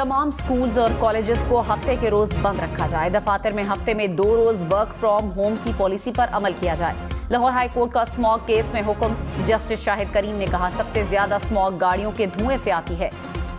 तमाम स्कूल्स और कॉलेजेस को हफ्ते के रोज बंद रखा जाए। दफातर में हफ्ते में 2 रोज वर्क फ्रॉम होम की पॉलिसी पर अमल किया जाए। लाहौर हाई कोर्ट का स्मॉग केस में हुक्म। जस्टिस शाहिद करीम ने कहा, सबसे ज्यादा स्मॉग गाड़ियों के धुएं से आती है।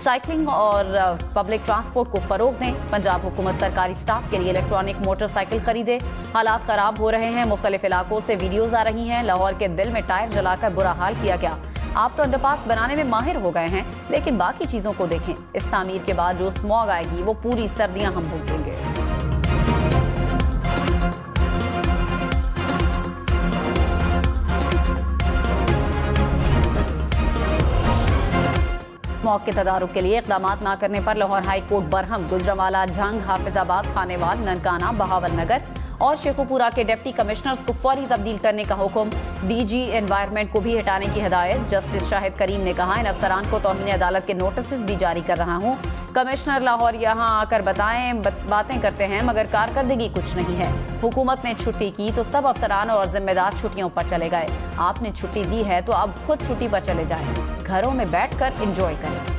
साइकिलिंग और पब्लिक ट्रांसपोर्ट को फरोग दें। पंजाब हुकूमत सरकारी स्टाफ के लिए इलेक्ट्रॉनिक मोटरसाइकिल खरीदे। हालात खराब हो रहे हैं। मुख्तलिफ इलाकों से वीडियोज आ रही हैं। लाहौर के दिल में टायर जलाकर बुरा हाल किया गया। आप तो अंडरपास बनाने में माहिर हो गए हैं, लेकिन बाकी चीजों को देखें। इस तामीर के बाद जो स्मॉग आएगी वो पूरी सर्दियां हम भुगतेंगे। स्मॉग के तदारुक के लिए इक़दाम न करने पर लाहौर हाई कोर्ट बरहम। गुजरांवाला, झंग, हाफिजाबाद, खानेवाल, ननकाना, बहावल नगर और शेखुपुरा के डिप्टी कमिश्नर्स को फौरी तब्दील करने का हुक्म। डीजी एनवायरनमेंट को भी हटाने की हिदायत। जस्टिस शाहिद करीम ने कहा, इन अफसरान को तौहीन अदालत के नोटिस भी जारी कर रहा हूँ। कमिश्नर लाहौर यहाँ आकर बातें करते हैं मगर कारकर्दगी कुछ नहीं है। हुकूमत ने छुट्टी की तो सब अफसरान और जिम्मेदार छुट्टियों पर चले गए। आपने छुट्टी दी है तो अब खुद छुट्टी पर चले जाएं। घरों में बैठकर एंजॉय करें।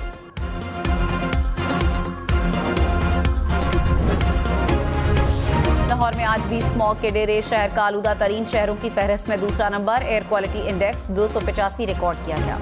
लाहौर में आज भी स्मॉग के डेरे। शहर का आलूदा तरीन शहरों की फहरिस्त में दूसरा number. Air quality index 285 record किया गया।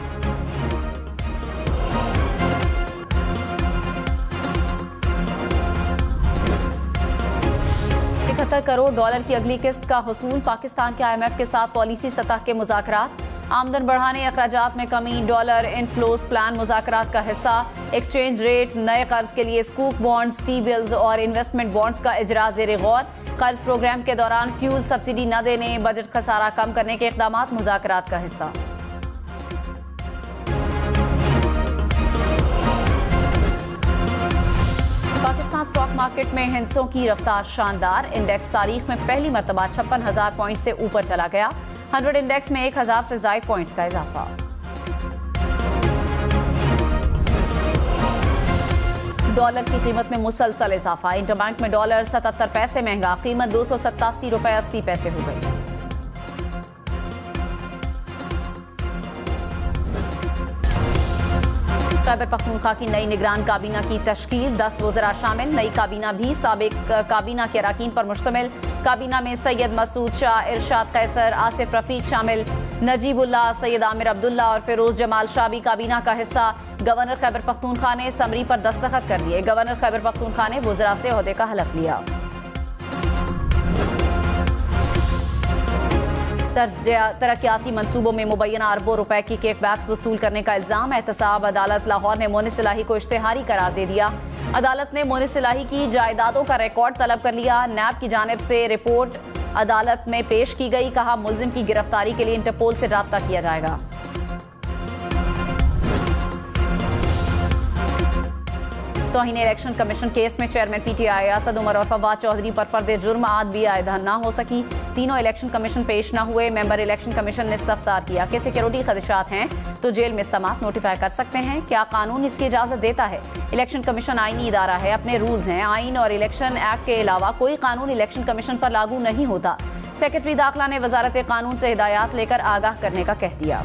$71 करोड़ की अगली किस्त का हुसूल। पाकिस्तान के IMF के साथ पॉलिसी सतह के मुज़ाकरात। आमदन बढ़ाने, अखराजात में कमी, डॉलर इनफ्लोस प्लान मुज़ाकरात का हिस्सा। एक्सचेंज रेट, नए कर्ज के लिए स्कूप बॉन्ड्स, टी बिल्स और इन्वेस्टमेंट बॉन्ड्स का इजरा ज़ेर गौर। कर्ज प्रोग्राम के दौरान फ्यूल सब्सिडी न देने, बजट खसारा कम करने के इक़दामात मुज़ाकरात का हिस्सा। पाकिस्तान स्टॉक मार्केट में हिंसों की रफ्तार शानदार। इंडेक्स तारीख में पहली मरतबा 56,000 पॉइंट से ऊपर चला गया। 100 इंडेक्स में 1,000 से ज़ायद पॉइंट्स का इजाफा। डॉलर की कीमत में मुसलसल इजाफा। इंटरबैंक में डॉलर 77 पैसे महंगा। कीमत 287 रुपए 80 पैसे हो गई। खैबर पख्तूनख्वा की नई निगरान काबीना की तश्कील। 10 वज़रा शामिल। नई काबीना भी साबिक काबीना के अरकान पर मुश्तमिल। काबीना में सैयद मसूद शाह, इरशाद कैसर, आसिफ रफीक शामिल। नजीबुल्लाह, सैयद आमिर अब्दुल्ला और फिरोज जमाल शाह भी काबीना का हिस्सा। गवर्नर खैबर पख्तूनख्वा ने समरी पर दस्तखत कर दिए। गवर्नर खैबर पख्तूनख्वा ने वज़रा से ओहदे का हलफ लिया। तरक्याती मंसूबों में मुबैना अरबों रुपए की किकबैक्स वसूल करने का इल्जाम। एहतसाब अदालत लाहौर ने मोनिस इलाही को इश्तेहारी करार दे दिया। अदालत ने मोनिस इलाही की जायदादों का रिकॉर्ड तलब कर लिया। नैब की जानिब से रिपोर्ट अदालत में पेश की गई। कहा, मुल्जिम की गिरफ्तारी के लिए इंटरपोल से राब्ता किया जाएगा। तौहीन इलेक्शन कमीशन केस में चेयरमैन PTI असद उमर और फवाद चौधरी पर फर्द जुर्म आद भी आयदा न हो सकी। तीनों इलेक्शन कमीशन पेश न हुए। मेंबर इलेक्शन कमीशन ने इस्तफसार किया कि सिक्योरिटी खदशात हैं तो जेल में समाअत नोटिफाई कर सकते हैं। क्या कानून इसकी इजाजत देता है? इलेक्शन कमीशन आईनी इदारा है, अपने रूल्स हैं। आइन और इलेक्शन एक्ट के अलावा कोई कानून इलेक्शन कमीशन पर लागू नहीं होता। सेक्रेटरी दाखिला ने वजारत कानून से हिदायत लेकर आगाह करने का कह दिया।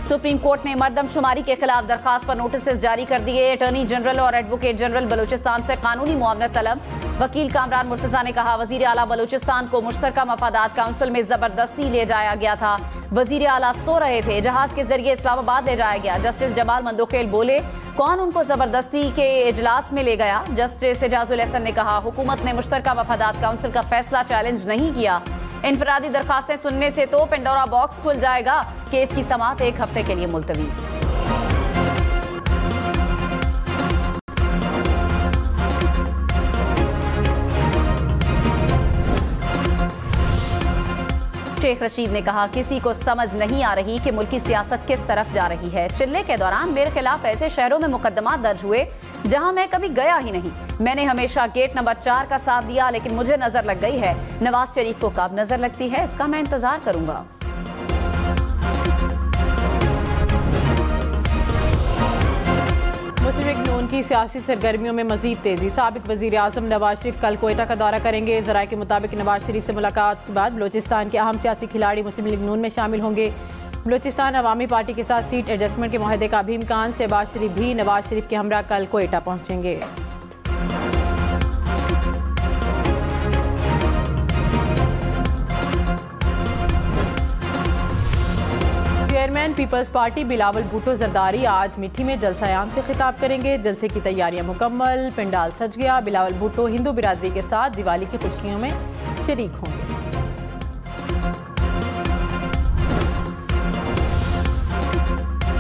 सुप्रीम कोर्ट ने मर्दमशुमारी के खिलाफ दरखास्त पर नोटिस जारी कर दिए। अटॉर्नी जनरल और एडवोकेट जनरल बलूचिस्तान से कानूनी मुआवनत तलब। वकील कामरान मुर्तजा ने कहा, वजीर आला बलूचिस्तान को मुश्तरका मफादात काउंसिल में जबरदस्ती ले जाया गया था। वजीर आला सो रहे थे, जहाज के जरिए इस्लामाबाद ले जाया गया। जस्टिस जमाल मंदोखेल बोले, कौन उनको जबरदस्ती के इजलास में ले गया? जस्टिस एजाजुल एहसन ने कहा, हुकूमत ने मुश्तरका मफादात काउंसिल का फैसला चैलेंज नहीं किया। इनफरादी दरखास्तें सुनने से तो पेंडोरा बॉक्स खुल जाएगा। केस की समाअत 1 हफ्ते के लिए मुलतवी। शेख रशीद ने कहा, किसी को समझ नहीं आ रही कि मुल्की सियासत किस तरफ जा रही है। चिल्ले के दौरान मेरे खिलाफ ऐसे शहरों में मुकदमा दर्ज हुए जहां मैं कभी गया ही नहीं। मैंने हमेशा गेट नंबर 4 का साथ दिया, लेकिन मुझे नजर लग गई है। नवाज शरीफ को कब नजर लगती है, इसका मैं इंतजार करूंगा। मुस्लिम लीग नून की सियासी सरगर्मियों में मजीद तेजी। साबिक वजीर आजम नवाज शरीफ कल कोयटा का दौरा करेंगे। ज़राए के मुताबिक नवाज शरीफ से मुलाकात के बाद बलोचिस्तान के अहम सियासी खिलाड़ी मुस्लिम लीग नून में शामिल होंगे। बलोचिस्तान अवामी पार्टी के साथ सीट एडजस्टमेंट के मुआहदे का भी इम्कान। शहबाज शरीफ भी नवाज शरीफ के हमरा कल कोयटा पहुंचेंगे। Chairman Peoples Party Bilawal Bhutto Zardari आज मिठी में जलसायाम से खिताब करेंगे। जलसे की तैयारियां मुकम्मल, पंडाल सज गया। बिलावल भुट्टो हिंदू बिरादरी के साथ दिवाली की खुशियों में शरीक होंगे।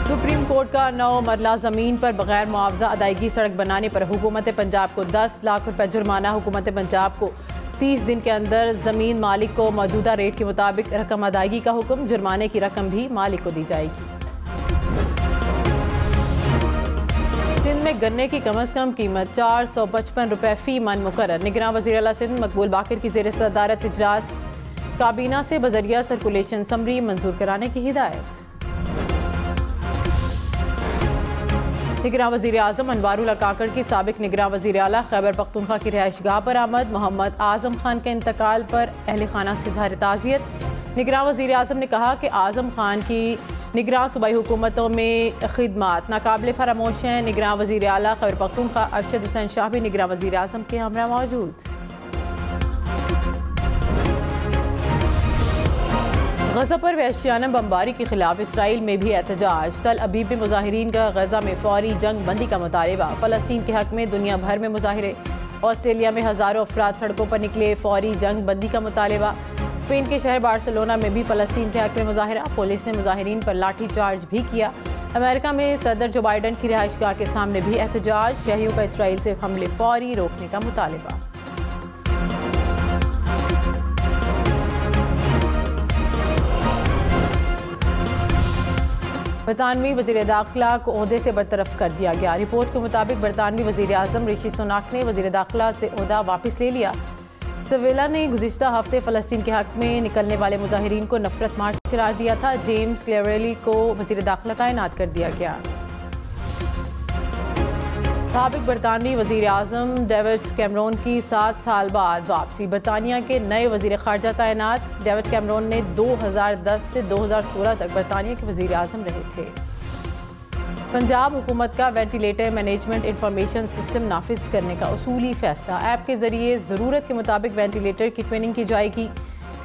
सुप्रीम कोर्ट का 9 मरला जमीन पर बगैर मुआवजा अदायगी सड़क बनाने पर हुकूमत पंजाब को 10 लाख रुपए जुर्माना। हुकूमत पंजाब को 30 दिन के अंदर जमीन मालिक को मौजूदा रेट के मुताबिक रकम अदायगी का हुक्म। जुर्माने की रकम भी मालिक को दी जाएगी। सिंध में गन्ने की कम अज कम कीमत 455 रुपए फी मन मुकर्रर। निगरान वज़ीर आला सिंध मकबूल बाकिर की ज़ेर सदारत इजलास काबीना से बजरिया सर्कुलेशन समरी मंजूर कराने की हिदायत। निगरान वज़ीर आज़म अनवारुल्लाह काकड़ की साबिक निगरान वज़ीर आला खैबर पख्तूनख्वा की रिहाइशगाह पर आमद। मोहम्मद आज़म खान के इंतकाल पर अहल खाना से इज़हार ताज़ियत। निगरान वज़ीर आज़म ने कहा कि आज़म खान की निगरान सूबाई हुकूमतों में खिदमात नाकाबिल फरामोश हैं। निगरान वज़ीर आला खैबर पख्तूनख्वा अरशद हुसैन शाह भी निगरान वज़ीर आज़म के हमरा मौजूद। गज़ा पर वहशियाना बमबारी के खिलाफ इसराइल में भी एहतजाज। तल अबीब में मुजाहिरीन का गज़ा में फौरी जंग बंदी का मुतालबा। फ़लस्तीन के हक में दुनिया भर में मुजाहिरे। ऑस्ट्रेलिया में हज़ारों अफराद सड़कों पर निकले। फौरी जंग बंदी का मुतालबा। स्पेन के शहर बार्सिलोना में भी फ़लस्तीन के हक में मुजाहिरा। पुलिस ने मुजाहिरीन पर लाठी चार्ज भी किया। अमेरिका में सदर जो बाइडन की रिहाइशगाह के सामने भी एहतजाज। शहरियों का इसराइल से हमले फौरी रोकने का मुतालबा। बरतानवी वज़ीर दाखिला को ओहदे से बरतरफ कर दिया गया। रिपोर्ट के मुताबिक बरतानवी वज़ीर आज़म ऋषि सुनाक ने वज़ीर दाखिला से ओहदा वापस ले लिया। सवेला ने गुज़िश्ता हफ्ते फ़लस्तीन के हक में निकलने वाले मुजाहिरीन को नफरत मार्च करार दिया था। जेम्स क्लेवेली को वज़ीर दाखिला तैनात कर दिया गया। साबिक बरतानवी वज़ीर आज़म डेविड कैमरून की 7 साल बाद वापसी। बरतानिया के नए वज़ीर ख़ारजा तैनात। डेविड कैमरून ने 2010 से 2016 तक बरतानिया के वज़ीर आज़म रहे थे। पंजाब हुकूमत का वेंटिलेटर मैनेजमेंट इंफॉर्मेशन सिस्टम नाफिज करने का उसूली फैसला। ऐप के जरिए ज़रूरत के मुताबिक वेंटिलेटर की ट्रेनिंग की जाएगी।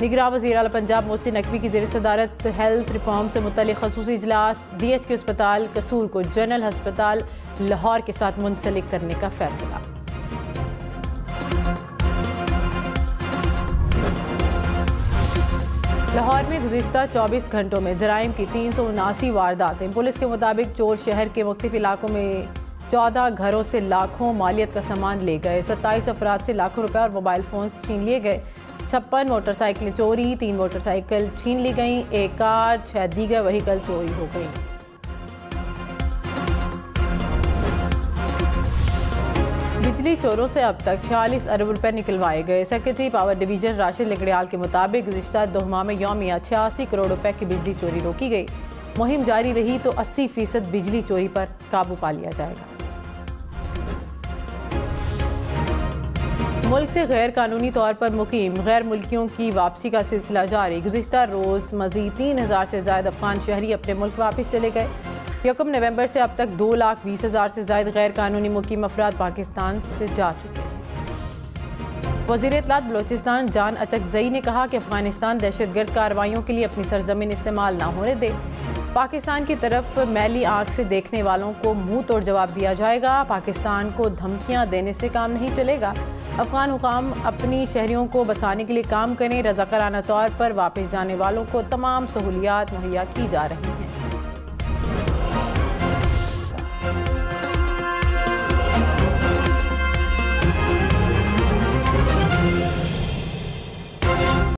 निगरान वज़ीर आला पंजाब मोहसिन नकवी की ज़ेर सदारत हेल्थ रिफॉर्म से मुतल्लिक़ ख़ुसूसी इजलास। DH के अस्पताल कसूर को जनरल अस्पताल लाहौर के साथ मुंसलिक करने का फैसला। लाहौर में गुज़िश्ता 24 घंटों में जराइम की 379 वारदातें। पुलिस के मुताबिक चोर शहर के मुख्तलिफ इलाकों में 14 घरों से लाखों मालियत का सामान ले गए। 27 अफराद से लाखों रुपए और मोबाइल फ़ोन्स छीन लिए गए। 56 मोटरसाइकिलें चोरी, 3 मोटरसाइकिल छीन ली गई। 1 कार, 6 दीगर व्हीकल चोरी हो गई। बिजली चोरों से अब तक 46 अरब रुपए निकलवाए गए। सेक्रेटरी पावर डिवीजन राशिद लिगड़ियाल के मुताबिक गुज़िश्ता 2 माह में यौमिया 86 करोड़ रुपए की बिजली चोरी रोकी गई। मुहिम जारी रही तो 80% बिजली चोरी पर काबू पा लिया जाएगा। मुल्क से गैर कानूनी तौर पर मुकीम गैर मुल्कियों की वापसी का सिलसिला जारी। गुज़िश्ता रोज़ मज़ीद 3000 से ज़ायद अफगान शहरी अपने मुल्क वापस चले गए। 1 नवंबर से अब तक 2,20,000 से ज़ायद गैर कानूनी मुकीम अफराद पाकिस्तान से जा चुके हैं। वज़ीर इत्तलात बलोचिस्तान जान अचकज़ई ने कहा कि अफगानिस्तान दहशतगर्द कार्रवाइयों के लिए अपनी सरजमीन इस्तेमाल ना होने दे। पाकिस्तान की तरफ मैली आंख से देखने वालों को मुंह तोड़ जवाब दिया जाएगा। पाकिस्तान को धमकियां देने से काम नहीं चलेगा। अफगान हुकाम अपनी शहरियों को बसाने के लिए काम करें। रज़ाकाराना तौर पर वापस जाने वालों को तमाम सहूलियात मुहैया की जा रही हैं।